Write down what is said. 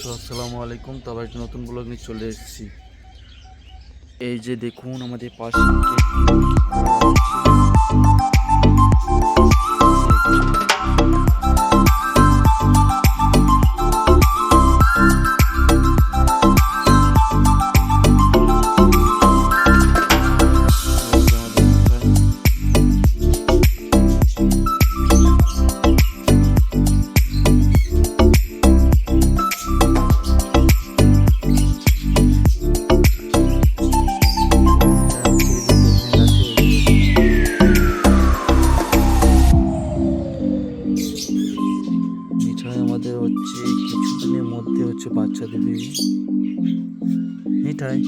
So আসসালামু আলাইকুম। তো আবার একটা নতুন ব্লগ নিয়ে চলে এসেছি। এই যে দেখুন আমাদের পাশে মিঠাই আমাদের হচ্ছে কিছুদিনের মধ্যে হচ্ছে বাচ্চা দেবে। মিঠাই